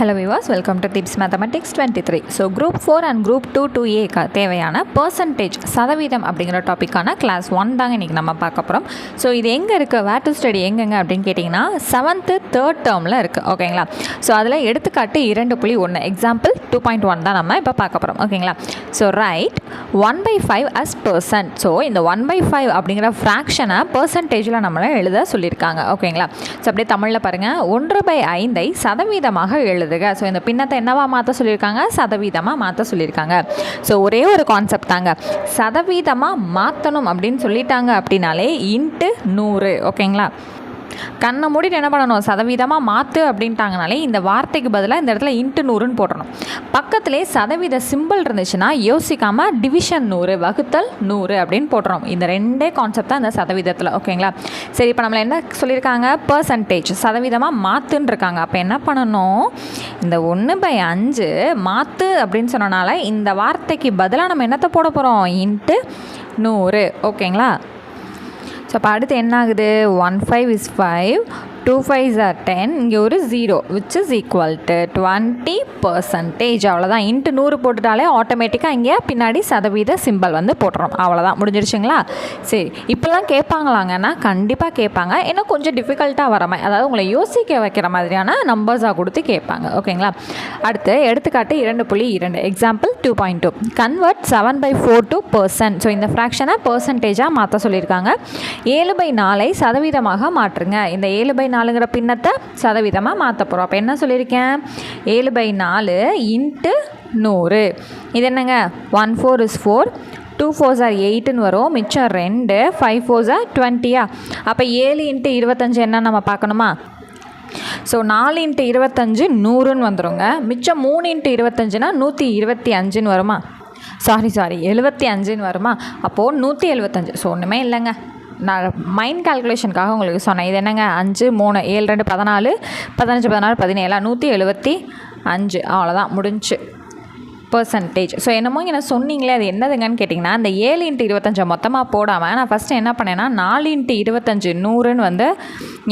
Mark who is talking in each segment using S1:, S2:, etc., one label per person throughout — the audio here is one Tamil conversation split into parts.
S1: Hello viewers, welcome to Tips Mathematics 23. So Group 4 and Group 2 2A தேவையான percentage சதவீதம் அப்படிங்கிற டாப்பிக்கான கிளாஸ் 1 தாங்க இன்றைக்கி நம்ம பார்க்க போகிறோம். ஸோ இது எங்கே இருக்குது, வேர் டு ஸ்டடி எங்கெங்க அப்படின்னு கேட்டிங்கன்னா 7th 3rd டேர்மில் இருக்குது. ஓகேங்களா? ஸோ அதில் எடுத்துக்காட்டு 2.1 எக்ஸாம்பிள் 2.1 தான் நம்ம இப்போ பார்க்க போகிறோம். ஓகேங்களா? So right 1/5 as percent. So இந்த 1/5 அப்படிங்கிற ஃப்ராக்ஷனை பர்சன்டேஜில் நம்மளை எழுத சொல்லியிருக்காங்க. ஓகேங்களா? ஸோ அப்படியே தமிழில் பாருங்கள், 1/5 சதவீதமாக எழுதுக. ஸோ இந்த பின்னத்தை என்னவா மாற்ற சொல்லியிருக்காங்க, சதவீதமாக மாற்ற சொல்லியிருக்காங்க. ஸோ ஒரே ஒரு கான்செப்ட் தாங்க, சதவீதமாக மாற்றணும் அப்படின்னு சொல்லிட்டாங்க அப்படின்னாலே இன்ட்டு 100. ஓகேங்களா? கண்ணை மூடிட்டு என்ன பண்ணணும், சதவீதமாக மாற்று அப்படின்ட்டாங்கனாலே இந்த வார்த்தைக்கு பதிலாக இந்த இடத்துல இன்ட்டு 100ன்னு போடணும். பக்கத்துலேயே சதவீத சிம்பிள் இருந்துச்சுன்னா யோசிக்காமல் டிவிஷன் 100 வகுத்தல் 100 அப்படின்னு போட்டுறோம். இந்த ரெண்டே கான்செப்ட் தான் இந்த சதவீதத்தில். ஓகேங்களா? சரி, இப்போ நம்மளை என்ன சொல்லியிருக்காங்க, பர்சன்டேஜ் சதவீதமாக மாற்றுன்னு இருக்காங்க. அப்போ என்ன பண்ணணும், இந்த 1/5 மாற்று அப்படின்னு சொன்னனால இந்த வார்த்தைக்கு பதிலாக நம்ம என்னத்தை போட போகிறோம், இன்ட்டு 100. ஓகேங்களா? ஸோ அப்போ அடுத்து என்ன ஆகுது, 1/5 is 5, 2/5 are 10, இங்கே ஒரு 0 which is equal to 20%. அவ்வளோதான், இன்ட்டு 100 போட்டுட்டாலே ஆட்டோமேட்டிக்காக இங்கே பின்னாடி சதவீத சிம்பல் வந்து போட்டுறோம். அவ்வளோதான், முடிஞ்சிருச்சுங்களா? சரி, இப்போலாம் கேட்பாங்களாங்கன்னா கண்டிப்பாக கேட்பாங்க. இன்னும் கொஞ்சம் டிஃபிகல்ட்டாக வர மாதிரி, அதாவது உங்களை யோசிக்க வைக்கிற மாதிரியான நம்பர்ஸாக கொடுத்து கேட்பாங்க. ஓகேங்களா? அடுத்து எடுத்துக்காட்டு 2.2 example 2.2 convert 7/4 to percent. So இந்த ஃப்ராக்ஷனை பர்சன்டேஜாக மாற்ற சொல்லியிருக்காங்க. 7/4 சதவீதமாக மாற்றுங்க. இந்த 7/4ங்கிற பின்னத்தை சதவீதமாக மாற்ற போகிறோம். அப்போ என்ன சொல்லியிருக்கேன், 7/4 இன்ட்டு 100. இது என்னங்க, 1/4 is 4, 2/4 are 8ன்னு வரும், மிச்சம் 2, 5/4 are 20. அப்போ 7 × 25 என்ன நம்ம பார்க்கணுமா? ஸோ 4 × 25 100ன்னு வந்துடுங்க. மிச்சம் 3 × 25னா 125ன்னு வருமா? சாரி 75ன்னு வருமா? அப்போது 175. ஸோ ஒன்றுமே இல்லைங்க, நான் மைண்ட் கால்குலேஷனுக்காக உங்களுக்கு சொன்னேன். இது என்னங்க, 5 3 7 2 14 15 16 17 175. அவ்வளோதான், முடிஞ்சு பர்சன்டேஜ். ஸோ என்னமோ இங்கே சொன்னீங்களே அது என்னதுங்கன்னு கேட்டிங்கன்னா, அந்த 7 × 25 மொத்தமாக போடாமல் நான் ஃபஸ்ட்டு என்ன பண்ணேன்னா 4 × 25 100ன்னு வந்து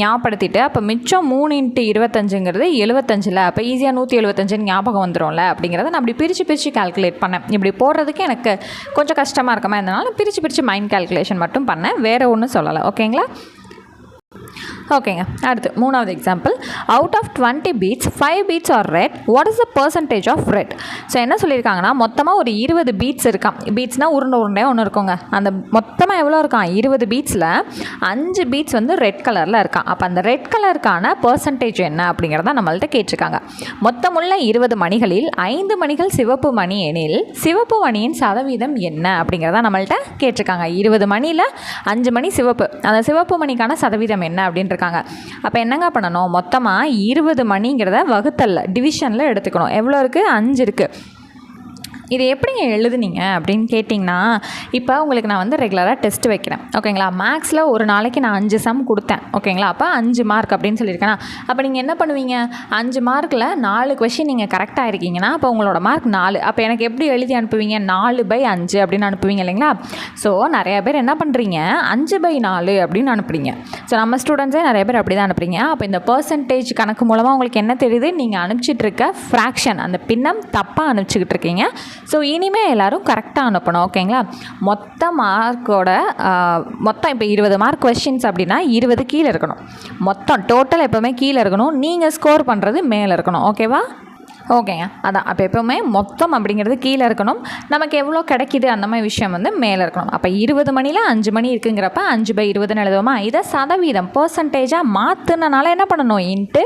S1: ஞாபகப்படுத்திட்டு, அப்போ மிச்சம் 3 × 25ங்கிறது 75. அப்போ ஈஸியாக 175ன்னு ஞாபகம் வந்துடும்ல அப்படிங்கிறத நான் அப்படி பிரித்து கால்குலேட் பண்ணேன். இப்படி போடுறதுக்கு எனக்கு கொஞ்சம் கஷ்டமாக இருக்கமா, இருந்தனால பிரித்து மைண்ட் கால்குலேஷன் மட்டும் பண்ணேன், வேறு ஒன்றும் சொல்லலை. ஓகேங்களா? ஓகேங்க, அடுத்து 3வது example, out of 20 beads 5 beads are red, what is the percentage of red? So என்ன சொல்லியிருக்காங்கன்னா, மொத்தமாக ஒரு 20 beads இருக்கான். பீட்ஸ்னால் உருண்டை ஒன்று இருக்குங்க. அந்த மொத்தமாக எவ்வளோ இருக்கான், 20 beadsல 5 beads வந்து ரெட் கலரில் இருக்கான். அப்போ அந்த ரெட் கலருக்கான பர்சன்டேஜ் என்ன அப்படிங்கிறத நம்மள்ட்ட கேட்டிருக்காங்க. மொத்தமுள்ள 20 மணிகளில் 5 மணிகள் சிவப்பு மணி எனில் சிவப்பு மணியின் சதவீதம் என்ன அப்படிங்கிறத நம்மள்ட்ட கேட்டிருக்காங்க. 20 மணியில் 5 மணி சிவப்பு, அந்த சிவப்பு மணிக்கான சதவீதம் என்ன அப்படின்னு இருக்காங்க. அப்போ என்னங்க பண்ணணும், மொத்தமாக 20 மணிங்கிறத வகுத்தல்ல டிவிஷனில் எடுத்துக்கணும். எவ்வளோ இருக்குது, 5 இருக்குது. இது எப்படிங்க எழுதுனீங்க அப்படின்னு கேட்டிங்கன்னா, இப்போ உங்களுக்கு நான் வந்து ரெகுலராக டெஸ்ட் வைக்கிறேன். ஓகேங்களா? மேக்ஸில் ஒரு நாளைக்கு நான் 5 சம் கொடுத்தேன். ஓகேங்களா? அப்போ 5 மார்க் அப்படின்னு சொல்லியிருக்கேன்னா, அப்போ நீங்கள் என்ன பண்ணுவீங்க, 5 மார்க்கில் 4 கொஷின் நீங்கள் கரெக்டாக இருக்கீங்கன்னா அப்போ உங்களோட மார்க் 4. அப்போ எனக்கு எப்படி எழுதி அனுப்புவீங்க, 4/5 அப்படின்னு அனுப்புவீங்க இல்லைங்களா? ஸோ நிறைய பேர் என்ன பண்ணுறீங்க, 5/4 அப்படின்னு அனுப்புறீங்க. ஸோ நம்ம ஸ்டூடெண்ட்ஸே நிறைய பேர் அப்படி தான் அனுப்புறீங்க. அப்போ இந்த பர்சன்டேஜ் கணக்கு மூலமாக உங்களுக்கு என்ன தெரியுது, நீங்கள் அனுப்பிச்சிட்டு இருக்க ஃப்ராக்ஷன் அந்த பின்னம் தப்பாக அனுப்பிச்சிக்கிட்டு இருக்கீங்க. ஸோ இனிமேல் எல்லோரும் கரெக்டாக அனுப்பணும். ஓகேங்களா? மொத்த மார்க்கோட மொத்தம் இப்போ 20 மார்க் கொஸ்டின்ஸ் அப்படின்னா 20 கீழே இருக்கணும். மொத்தம் டோட்டல் எப்போவுமே கீழே இருக்கணும், நீங்கள் ஸ்கோர் பண்ணுறது மேலே இருக்கணும். ஓகேவா? ஓகேங்க, அதான். அப்போ எப்போவுமே மொத்தம் அப்படிங்கிறது கீழே இருக்கணும், நமக்கு எவ்வளோ கிடைக்கிது அந்த மாதிரி விஷயம் வந்து மேலே இருக்கணும். அப்போ 20 மணியில் 5 மணி இருக்குங்கிறப்ப 5/20ன்னு எழுதுவோமா? இதை சதவீதம் பர்சன்டேஜாக மாற்றுனால என்ன பண்ணணும், இன்ட்டு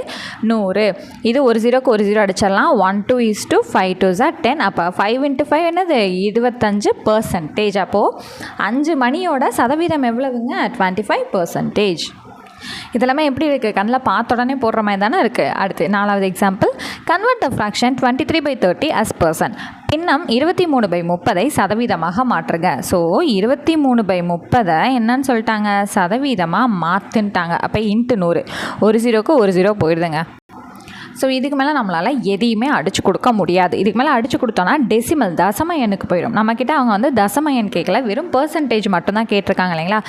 S1: 100. இது ஒரு 0க்கு ஒரு 0 அடிச்சிடலாம். 1 2 is to 5 2s are 10. அப்போ 5 × 5 என்னது, 25%. அப்போது 5 மணியோட சதவீதம் எவ்வளவுங்க, 25%. இதெல்லாமே எப்படி இருக்குது, கண்ணில் பார்த்த உடனே போடுற மாதிரி தானே இருக்குது. அடுத்து 4வது எக்ஸாம்பிள், கன்வெர்ட் த ஃப்ராக்ஷன் 23/30 as percent. இன்னும் 23/30 சதவீதமாக மாற்றுங்க. ஸோ 23/30 என்னன்னு சொல்லிட்டாங்க, சதவீதமாக மாற்றுன்ட்டாங்க. அப்போ இன்ட்டு 100, ஒரு 0க்கு ஒரு 0 போயிடுதுங்க. ஸோ இதுக்கு மேலே நம்மளால் எதையுமே அடித்து கொடுக்க முடியாது. இதுக்கு மேலே அடித்து கொடுத்தோன்னா டெசிமல் தசம எண்ணுக்கு போயிடும். நம்மக்கிட்ட அவங்க வந்து தசம எண் கேட்கல, வெறும் பெர்சன்டேஜ் மட்டும்தான் கேட்டிருக்காங்க இல்லைங்களா.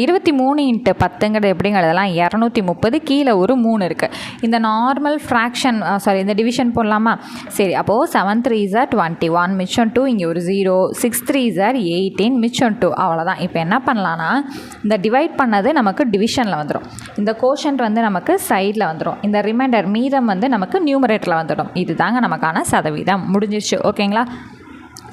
S1: 23 × 10 எப்படிங்கிறதெல்லாம் 230, கீழே ஒரு 3 இருக்குது. இந்த நார்மல் ஃப்ராக்ஷன் இந்த டிவிஷன் போடலாமா? சரி, அப்போது 7 3s are 21, மிச்சம் 2, இங்கே ஒரு 0, 6 3s are 18, மிச்சம் 2, அவ்வளோதான். இப்போ என்ன பண்ணலான்னா இந்த டிவைட் பண்ணது நமக்கு டிவிஷனில் வந்துடும், இந்த கோஷன்ட் வந்து நமக்கு சைடில் வந்துடும், இந்த ரிமைண்டர் மீதம் வந்து நமக்கு நியூமரேட்டரில் வந்துடும். இது தாங்க நமக்கான சதவீதம். முடிஞ்சிருச்சு. ஓகேங்களா?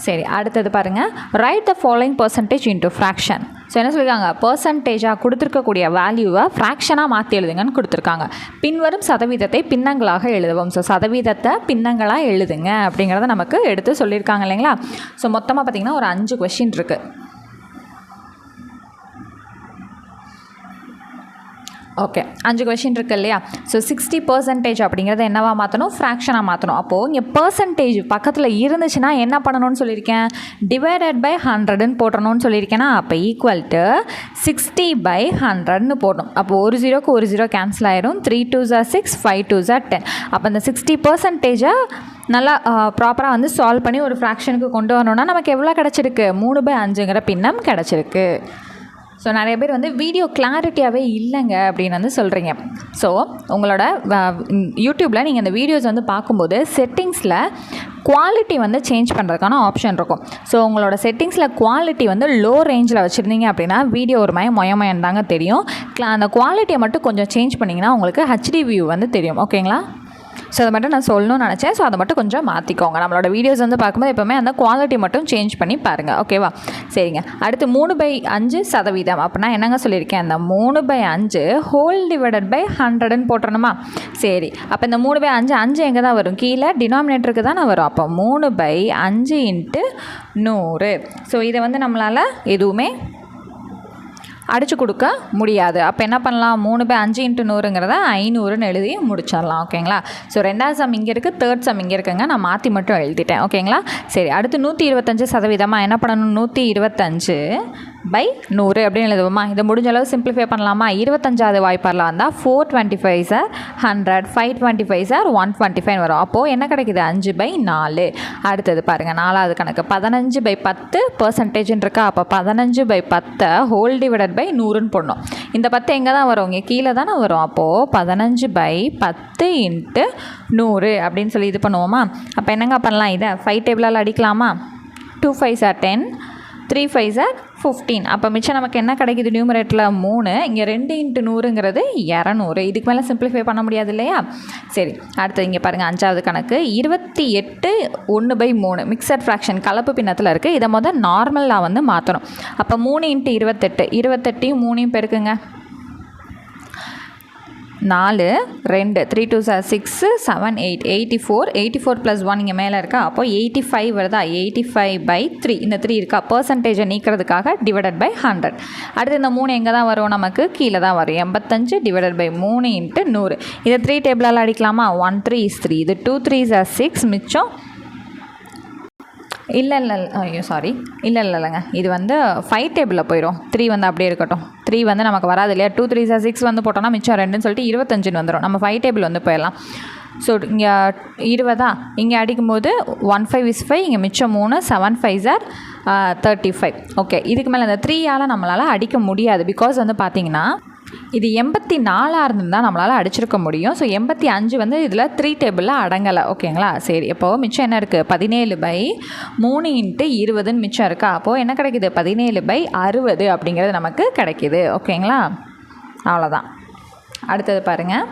S1: சரி, அடுத்தது பாருங்கள். Right the following percentage into fraction. So என்ன சொல்லியிருக்காங்க, பர்சன்டேஜாக கொடுத்துருக்கக்கூடிய வேல்யூவை ஃப்ராக்ஷனாக மாற்றி எழுதுங்கன்னு கொடுத்துருக்காங்க. பின்வரும் சதவீதத்தை பின்னங்களாக எழுதுவோம். ஸோ சதவீதத்தை பின்னங்களாக எழுதுங்க அப்படிங்கிறத நமக்கு எடுத்து சொல்லியிருக்காங்க இல்லைங்களா. ஸோ மொத்தமாக பார்த்திங்கன்னா ஒரு 5 கொஷின் இருக்குது. ஓகே, 5 கொஷின் இருக்குது இல்லையா. ஸோ 60% அப்படிங்கிறத என்னவா மாற்றணும், ஃப்ராக்ஷனாக மாற்றணும். அப்போது இங்கே பர்சன்டேஜ் பக்கத்தில் இருந்துச்சுன்னா என்ன பண்ணணும்னு சொல்லியிருக்கேன், டிவைடட் பை 100ன்னு போட்டணும்னு சொல்லியிருக்கேன்னா, அப்போ ஈக்குவல் டு 60/100ன்னு போடணும். அப்போ ஒரு 0க்கு ஒரு 0 கேன்சல் ஆயிரும். 3 2s are 6, 5 2s are 10. அப்போ இந்த 60%-ஐ நல்லா ப்ராப்பராக வந்து சால்வ் பண்ணி ஒரு ஃப்ராக்ஷனுக்கு கொண்டு வரணும்னா நமக்கு எவ்வளோ கிடச்சிருக்கு, 3/5ங்கிற பின்னம் கிடச்சிருக்கு. ஸோ நிறைய பேர் வந்து வீடியோ கிளாரிட்டியாகவே இல்லைங்க அப்படின்னு வந்து சொல்கிறீங்க. ஸோ உங்களோட யூடியூப்பில் நீங்கள் இந்த வீடியோஸ் வந்து பார்க்கும்போது செட்டிங்ஸில் குவாலிட்டி வந்து சேஞ்ச் பண்ணுறதுக்கான ஆப்ஷன் இருக்கும். ஸோ உங்களோட செட்டிங்ஸில் குவாலிட்டி வந்து லோ ரேஞ்சில் வச்சுருந்தீங்க அப்படின்னா வீடியோ ஒரு மொயமயம் தாங்க தெரியும். அந்த குவாலிட்டியை மட்டும் கொஞ்சம் சேஞ்ச் பண்ணிங்கன்னா உங்களுக்கு ஹெச்டி வியூ வந்து தெரியும். ஓகேங்களா? ஸோ அதை மட்டும் நான் சொல்லணும்னு நினச்சேன். ஸோ அதை மட்டும் கொஞ்சம் மாற்றிக்கோங்க. நம்மளோட வீடியோஸ் வந்து பார்க்கும்போது எப்போவுமே அந்த குவாலிட்டி மட்டும் சேஞ்ச் பண்ணி பாருங்கள். ஓகேவா? சரிங்க. அடுத்து 3/5 அப்படின்னா என்னங்க சொல்லியிருக்கேன், அந்த 3/5 ஹோல் டிவைடட் பை 100ன்னு போட்டுறணுமா? சரி, அப்போ இந்த 3/5 5 எங்கே தான் வரும், கீழே டினாமினேட்டருக்கு தானே வரும். அப்போ 3/5 × 100. ஸோ இதை வந்து நம்மளால் எதுவுமே அடித்து கொடுக்க முடியாது. அப்போ என்ன பண்ணலாம், 3/5 × 100ங்கிறத 500ன்னு எழுதி முடிச்சிடலாம். ஓகேங்களா? ஸோ 2வது சம் இங்கே இருக்குது, 3rd சம் இங்கே இருக்குங்க. நான் மாற்றி மட்டும் எழுதிட்டேன். ஓகேங்களா? சரி, அடுத்து 125% என்ன பண்ணணும், 125/100 அப்படின்னு எழுதுவோமா? இதை முடிஞ்ச அளவு சிம்பிளிஃபை பண்ணலாமா? 25வது வாய்ப்பாரில் வந்தால் 425s are 100, 525s are 125 வரும். அப்போது என்ன கிடைக்குது, 5/4. அடுத்தது பாருங்கள், 4வது கணக்கு 15/10 பர்சன்டேஜ்ன்னு இருக்கா. அப்போ 15/10 ஹோல் டிவைடட் பை 100ன்னு போடணும். இந்த 10 எங்கே தான் வரும், இங்கே கீழே தானே வரும். அப்போது 15/10 × 100 அப்படின்னு சொல்லி இது பண்ணுவோமா? அப்போ என்னங்க பண்ணலாம், இதை 5 டேபிளால் அடிக்கலாமா? 2 5s are 10, 3 5s are 15. அப்போ மிச்சம் நமக்கு என்ன கிடைக்குது, நியூமரேட்டரில் 3, இங்கே 2 × 100ங்கிறது 200. இதுக்கு மேலே சிம்பிளிஃபை பண்ண முடியாது இல்லையா. சரி, அடுத்தது இங்கே பாருங்கள், 5வது கணக்கு 28 1/3 மிக்சட் ஃப்ராக்ஷன் கலப்பு பின்னத்தில் இருக்குது. இதை நார்மலாக வந்து மாற்றணும். அப்போ 3 × 28, 28யும் 3யும் பெருக்குங்க. 4 2 3 2s are 6 7 8 84 + 1 இங்கே மேலே இருக்கா. அப்போ 85 வருதா, 85/3 இந்த 3 இருக்கா, பர்சன்டேஜை நீக்கிறதுக்காக டிவைடட் பை 100. அடுத்து இந்த 3 எங்கே தான் வரும், நமக்கு கீழே தான் வரும். 85 ÷ 3 × 100. இதை 3 டேபிளால் அடிக்கலாமா? 1 3 is 3, இது 2 3s are 6, மிச்சம் இல்லைங்க, இது வந்து 5 டேபிளில் போயிடும். 3 வந்து அப்படியே இருக்கட்டும். 3 வந்து நமக்கு வராது இல்லையா. 2 3s are 6 வந்து போட்டோம்னா மிச்சம் 2ன்னு சொல்லிட்டு 25 வந்துடும். நம்ம 5 டேபிள் வந்து போயிடலாம். ஸோ இங்கே 20 இங்கே அடிக்கும்போது 1 5 is 5, இங்கே மிச்சம் 3, 7 5s are 35. ஓகே, இதுக்கு மேலே இந்த 3ஆல் நம்மளால் அடிக்க முடியாது. பிகாஸ் வந்து பார்த்திங்கன்னா இது 84 இருந்திருந்தால் நம்மளால் அடிச்சிருக்க முடியும். ஸோ 85 வந்து இதில் 3 டேபிளில் அடங்கலை. ஓகேங்களா? சரி, இப்போது மிச்சம் என்ன இருக்குது, 17/3 × 20ன்னு மிச்சம் இருக்கா. அப்போது என்ன கிடைக்கிது, 17/60 அப்படிங்கிறது நமக்கு கிடைக்கிது. ஓகேங்களா? அவ்வளோதான். அடுத்தது பாருங்கள்,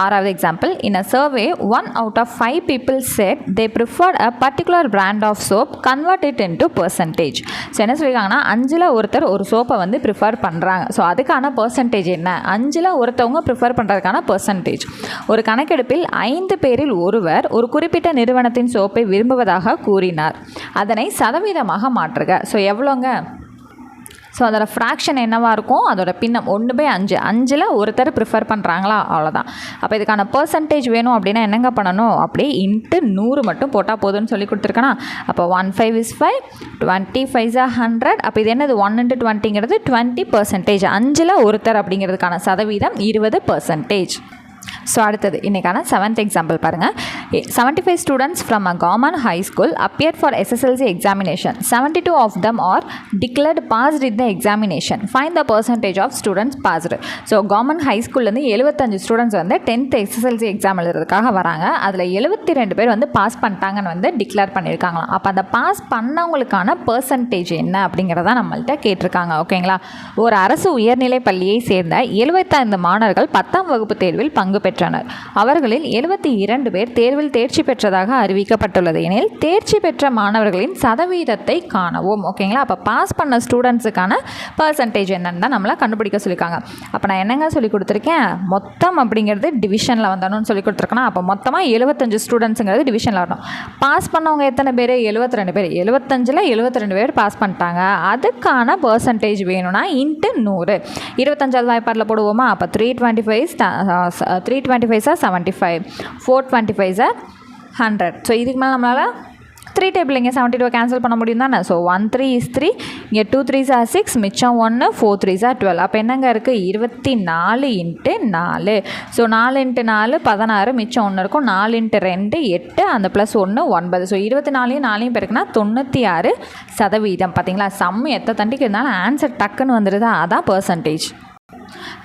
S1: 6வது example. In a survey 1 out of 5 people said they preferred a particular brand of soap, convert it into percentage. So என்ன சொல்லியிருக்காங்கன்னா, 5ல் ஒருத்தர் ஒரு சோப்பை வந்து ப்ரிஃபர் பண்ணுறாங்க. ஸோ அதுக்கான பர்சன்டேஜ் என்ன, 5ல் ஒருத்தவங்க ப்ரிஃபர் பண்ணுறதுக்கான பர்சன்டேஜ். ஒரு கணக்கெடுப்பில் 5 பேரில் ஒருவர் ஒரு குறிப்பிட்ட நிறுவனத்தின் சோப்பை விரும்புவதாக கூறினார். அதனை சதவீதமாக மாற்றுக. ஸோ எவ்வளோங்க, ஸோ அதோட ஃப்ராக்ஷன் என்னவாக இருக்கும், அதோட பின்னம் 1/5. 5ல் ஒருத்தர் ப்ரிஃபர் பண்ணுறாங்களா, அவ்வளோதான். அப்போ இதுக்கான பர்சன்டேஜ் வேணும் அப்படின்னா என்னங்க பண்ணணும், அப்படியே × 100 மட்டும் போட்டால் போதும்னு சொல்லி கொடுத்துருக்கேனா. அப்போ 1 5 is 5, 20 5s are 100. அப்போ இது என்னது, 1 × 20ங்கிறது 20%. 5ல் ஒருத்தர் அப்படிங்கிறதுக்கான சதவீதம் 20%. ஸோ அடுத்தது இன்றைக்கான 7th எக்ஸாம்பிள் பாருங்கள். 75 students from a government high school appeared for SSLC examination. 72 of them are declared passed in the examination. Find the percentage of students passed. So government high ஸ்கூல்லேருந்து 75 ஸ்டூடெண்ட்ஸ் வந்து 10th SSLC எக்ஸாம் எழுதுறதுக்காக வராங்க. அதில் 72 பேர் வந்து பாஸ் பண்ணிட்டாங்கன்னு வந்து டிக்ளேர் பண்ணியிருக்காங்களாம். அப்போ அந்த பாஸ் பண்ணவங்களுக்கான பர்சன்டேஜ் என்ன அப்படிங்கிறத நம்மள்கிட்ட கேட்டிருக்காங்க. ஓகேங்களா. ஒரு அரசு உயர்நிலை பள்ளியை சேர்ந்த 75 மாணவர்கள் 10ஆம் வகுப்பு தேர்வில் பங்கு பெற்றனர். அவர்களில் 72 பேர் தேர்வில் தேர்ச்சி பெற்றதாக அறிவிக்கப்பட்டுள்ளது எனில் தேர்ச்சி பெற்ற மாணவர்களின் சதவீதத்தை காணவும். ஓகேங்களா. அப்போ பாஸ் பண்ண ஸ்டூடெண்ட்ஸுக்கான பர்சன்டேஜ் என்னன்னு தான் நம்மளை கண்டுபிடிக்க சொல்லியிருக்காங்க. அப்போ நான் என்னங்க சொல்லி கொடுத்துருக்கேன், மொத்தம் அப்படிங்கிறது டிவிஷனில் வந்தணும்னு சொல்லி கொடுத்துருக்கேன்னா, அப்போ மொத்தமாக 75 ஸ்டூடெண்ட்ஸுங்கிறது டிவிஷனில் வரணும். பாஸ் பண்ணவங்க எத்தனை பேர்? 72 பேர். 75ல் 72 பேர் பாஸ் பண்ணிட்டாங்க. அதுக்கான பர்சன்டேஜ் வேணும்னா இன்ட்டு 100. 25வது வாய்ப்பாடில் போடுவோமா? அப்போ 325 சார் 75, 425 சார் 100. ஸோ இதுக்கு மேலே நம்மளால் 3 டேபிள் இங்கே 72 கேன்சல் பண்ண முடியும் தானே. ஸோ 1 3 is 3, இங்கே 2 3s are 6, மிச்சம் 1, 4 3s are 12. அப்போ என்னங்க இருக்குது? 24 × 4. ஸோ 4 × 4 16, மிச்சம் 1 இருக்கும். 4 × 2 8, அந்த ப்ளஸ் 1 9. ஸோ 24 4 பேருக்குன்னா 96%. பார்த்தீங்களா, சம்மு எத்தனை தண்டிக்கு இருந்தாலும் ஆன்சர் டக்குன்னு வந்துடுதா? அதான் பர்சன்டேஜ்.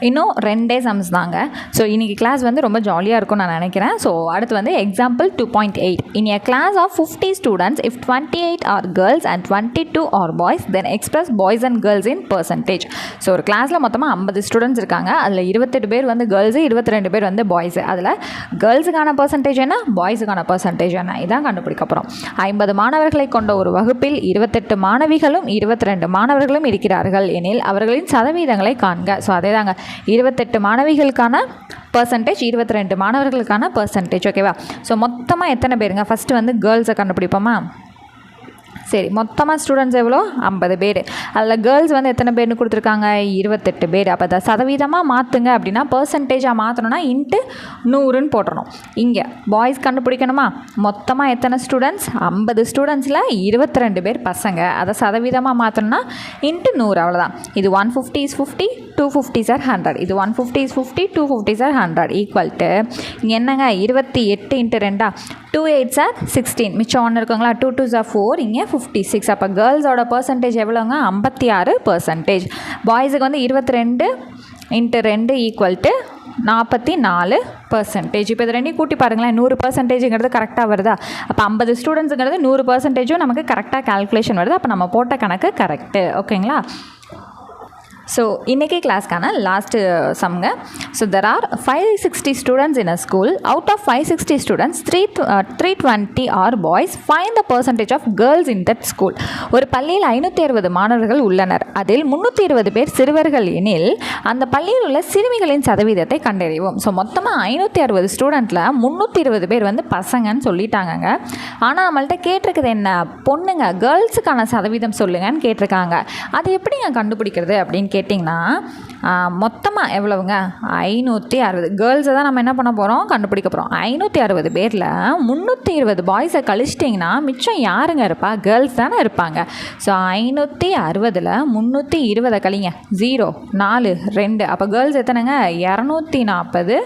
S1: இன்னும் 2 சம்ஸ் தாங்க. ஸோ இன்றைக்கி கிளாஸ் வந்து ரொம்ப ஜாலியாக இருக்கும்னு நான் நினைக்கிறேன். ஸோ அடுத்து வந்து example 2.8. In a class of 50 students if 28 are girls and 22 are boys then express boys and girls in percentage. So ஒரு கிளாஸில் மொத்தமாக 50 ஸ்டூடெண்ட்ஸ் இருக்காங்க. அதில் 28 பேர் வந்து கேர்ள்ஸு, 22 பேர் வந்து பாய்ஸு. அதில் கேர்ள்ஸுக்கான பர்சன்டேஜ் என்ன, பாய்ஸுக்கான பர்சன்டேஜ் என்ன, இதான் கண்டுபிடிக்க போகிறோம். 50 மாணவர்களை கொண்ட ஒரு வகுப்பில் 28 மாணவிகளும் 22 மாணவர்களும் இருக்கிறார்கள் எனில் அவர்களின் சதவீதங்களை காண்க. ஸோ அதே தாங்க, 28 மாணவிகளுக்கான பர்சன்டேஜ், 22 மாணவர்களுக்கான பர்சன்டேஜ். ஓகேவா. ஸோ மொத்தமாக எத்தனை பேருங்க? ஃபஸ்ட்டு வந்து கேர்ள்ஸை கண்டுபிடிப்போமா? சரி, மொத்தமாக ஸ்டூடெண்ட்ஸ் எவ்வளோ? 50 பேர். அதில் கேர்ள்ஸ் வந்து எத்தனை பேர்னு கொடுத்துருக்காங்க? 28 பேர். அப்போ அதை சதவீதமாக மாற்றுங்க அப்படின்னா பர்சன்டேஜாக மாற்றணும்னா இன்ட்டு 100ன்னு போட்டுறணும். இங்கே பாய்ஸ் கண்டுபிடிக்கணுமா? மொத்தமாக எத்தனை ஸ்டூடெண்ட்ஸ்? 50 ஸ்டூடெண்ட்ஸில் 22 பேர் பசங்க. அதை சதவீதமாக மாற்றணும்னா இன்ட்டு 100. அவ்வளோதான். இது 150 is 50, 250 are 100. இது 150 is 50, 250 are 100 ஈக்குவல் டு இங்கே என்னங்க 28 × 2 2 8s are 16, மிச்சம் 1 இருக்குங்களா? 2 2s are 4, இங்கே 56. அப்போ கேர்ள்ஸோட பர்சன்டேஜ் எவ்வளோங்க? 56%. பாய்ஸுக்கு வந்து 22 × 2 ஈக்குவல் டு 44%. இப்போ இது ரெண்டையும் கூட்டி பாருங்களேன், 100%ங்கிறது கரெக்டாக வருதா? அப்போ 50 ஸ்டூடெண்ட்ஸுங்கிறது 100%ம் நமக்கு கரெக்டாக கால்குலேஷன் வருது. அப்போ நம்ம போட்ட கணக்கு கரெக்டு. ஓகேங்களா. ஸோ இன்றைக்கி கிளாஸ்க்கான லாஸ்ட்டு சம்ங்க. So there are 560 students in a school. Out of 560 students 320 are boys. Find the percentage of girls in that school. ஒரு பள்ளியில் 560 மாணவர்கள் உள்ளனர். அதில் 320 பேர் சிறுவர்கள் எனில் அந்த பள்ளியில் உள்ள சிறுமிகளின் சதவீதத்தை கண்டறிவோம். ஸோ மொத்தமாக 560 ஸ்டூடெண்ட்டில் 320 பேர் வந்து பசங்கன்னு சொல்லிட்டாங்கங்க. ஆனால் நம்மள்கிட்ட கேட்டிருக்குது என்ன? பொண்ணுங்க, கேர்ள்ஸுக்கான சதவீதம் சொல்லுங்கன்னு கேட்டிருக்காங்க. அது எப்படிங்க கண்டுபிடிக்கிறது அப்படின்னு கேட்டிங்கன்னா, மொத்தமாக எவ்வளவுங்க? 560. கேர்ள்ஸை தான் நம்ம என்ன பண்ண போகிறோம்? கண்டுபிடிக்க போகிறோம். 560 பேரில் 320 பாய்ஸை கழிச்சிட்டிங்கன்னா மிச்சம் யாருங்க இருப்பா? கேர்ள்ஸ் தானே இருப்பாங்க. ஸோ 560ல் 320 கழிங்க, 0 4 2. அப்போ கேர்ள்ஸ் எத்தனைங்க? 240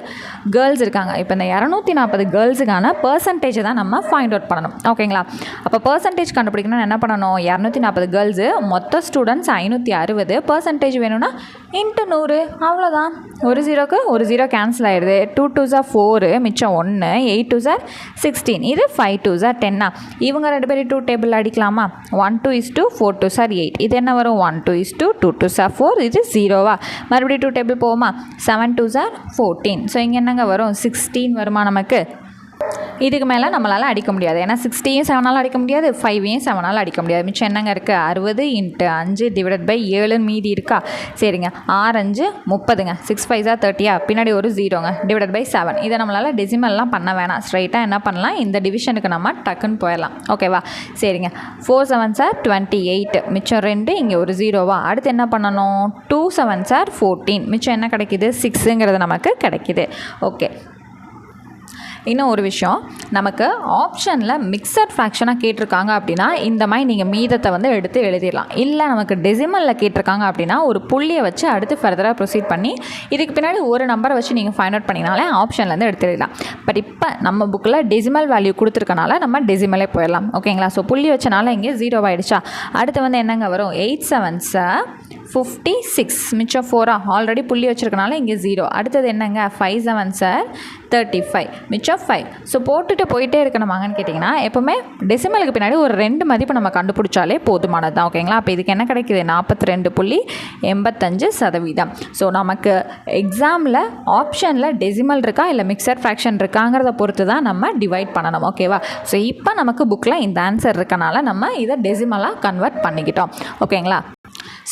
S1: கேர்ள்ஸ் இருக்காங்க. இப்போ இந்த 240 கேர்ள்ஸுக்கான பர்சன்டேஜை தான் நம்ம ஃபைண்ட் அவுட் பண்ணணும். ஓகேங்களா. அப்போ பர்சன்டேஜ் கண்டுபிடிக்கணும்னு என்ன பண்ணணும்? 240 கேர்ள்ஸு, மொத்த ஸ்டூடெண்ட்ஸ் 560, பர்சன்டேஜ் வேணும்னா இன்ட்டு 100. அவ்வளோதான். ஒரு ஜீரோக்கு ஒரு ஜீரோ கேன்சல் ஆகிடுது. 2 2s are 4, மிச்சம் 1, 8 2s are 16, இது 5 2s are 10. இவங்க 2 பேரும் 2 டேபிள் அடிக்கலாமா? 1 2 is 2, 4 2s are 8. இது என்ன வரும்? 1 2 is 2, 2 2s are 4, இது 0வா? மறுபடியும் 2 டேபிள் போவோமா? 7 2s are 14. ஸோ இங்கே என்னங்க வரும்? 16 வருமா நமக்கு? இதுக்கு மேலே நம்மளால் அடிக்க முடியாது. ஏன்னா 60யும் 7ஆல் அடிக்க முடியாது, 5யும் 7ஆல் அடிக்க முடியாது. மிச்சம் என்னங்க இருக்குது? 60 × 5 / 7 மீதி இருக்கா? சரிங்க. 6 5 30ங்க. 6 5s are 30. பின்னாடி ஒரு 0ங்க. /7. இதை நம்மளால் டெசிமல்லாம் பண்ண வேணாம். ஸ்ட்ரைட்டாக என்ன பண்ணலாம்? இந்த டிவிஷனுக்கு நம்ம டக்குன்னு போயிடலாம். ஓகேவா. சரிங்க. 4 7s are 28, மிச்சம் 2, இங்கே ஒரு 0வா? அடுத்து என்ன பண்ணணும்? 2 7s are 14, மிச்சம் என்ன கிடைக்கிது? 6ங்கிறது நமக்கு கிடைக்கிது. ஓகே. இன்னும் ஒரு விஷயம், நமக்கு ஆப்ஷனில் மிக்சட் ஃப்ராக்ஷனாக கேட்டிருக்காங்க அப்படின்னா இந்த மாதிரி நீங்கள் மீதத்தை வந்து எடுத்து எழுதிடலாம். இல்லை நமக்கு டெசிமலில் கேட்டிருக்காங்க அப்படின்னா ஒரு புள்ளியை வச்சு அடுத்து ஃபர்தராக ப்ரொசீட் பண்ணி இதுக்கு பின்னாடி ஒரு நம்பரை வச்சு நீங்கள் ஃபைண்ட் அவுட் பண்ணிங்கனாலே ஆப்ஷன்லேருந்து எடுத்து எழுதலாம். பட் இப்போ நம்ம புக்கில் டெசிமல் வேல்யூ கொடுத்துருக்கனால நம்ம டெசிமலே போயிடலாம். ஓகேங்களா? ஸோ புள்ளி வச்சனால இங்கே 0 ஆகிடுச்சா. அடுத்து வந்து என்னங்க வரும், 8 7s 56, மிச்சம் 4 ஆல்ரெடி புள்ளி வச்சுருக்கனால இங்கே 0. அடுத்தது என்னங்க, 5 7s 35, மிச்சம் 5. ஸோ போட்டுட்டு போயிட்டே இருக்கணுமாங்கன்னு கேட்டிங்கன்னா எப்போவுமே டெசிமலுக்கு பின்னாடி ஒரு 2 மதிப்பு நம்ம கண்டுபிடிச்சாலே போதுமானது தான். ஓகேங்களா? அப்போ இதுக்கு என்ன கிடைக்குது, 42.85%. ஸோ நமக்கு எக்ஸாமில் ஆப்ஷனில் டெசிமல் இருக்கா இல்லை மிக்சர் ஃப்ராக்ஷன் இருக்காங்கிறத பொறுத்து தான் நம்ம டிவைட் பண்ணணும். ஓகேவா? ஸோ இப்போ நமக்கு புக்கில் இந்த ஆன்சர் இருக்கனால நம்ம இதை டெசிமலாக கன்வெர்ட் பண்ணிக்கிட்டோம். ஓகேங்களா?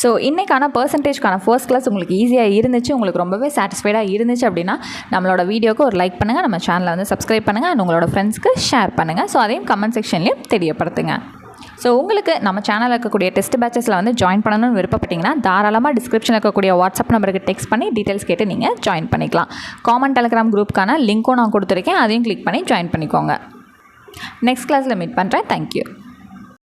S1: ஸோ இன்றைக்கான பர்சன்டேஜ்க்கான ஃபர்ஸ்ட் கிளாஸ் உங்களுக்கு ஈஸியாக இருந்துச்சு, உங்களுக்கு ரொம்பவே சாட்டிஸ்ஃபைடாக இருந்துச்சு அப்படின்னா நம்மளோட வீடியோக்கு ஒரு லைக் பண்ணுங்கள், நம்ம சேனலை வந்து சப்ஸ்கிரைப் பண்ணுங்கள், அண்ட் உங்களோட ஃப்ரெண்ட்ஸ்க்கு ஷேர் பண்ணுங்கள். ஸோ அதையும் கமெண்ட் செக்ஷன்லேயும் தெரியப்படுத்துங்க. ஸோ உங்களுக்கு நம்ம சேனலில் இருக்கக்கூடிய டெஸ்ட் பேச்சஸில் வந்து ஜாயின் பண்ணணும்னு விருப்பப்பட்டிங்கன்னா தாராளமாக டிஸ்கிரிப்ஷனில் இருக்கக்கூடிய வாட்ஸ்அப் நம்பருக்கு டெக்ஸ்ட் பண்ணி டீட்டெயில்ஸ் கேட்டு நீங்கள் ஜாயின் பண்ணிக்கலாம். காமன் டெலிகிராம் குரூப்புக்கான லிங்க்கும் நான் கொடுத்துருக்கேன், அதையும் கிளிக் பண்ணி ஜாயின் பண்ணிக்கோங்க. நெக்ஸ்ட் கிளாஸில் மீட் பண்ணுறேன். தேங்க்யூ.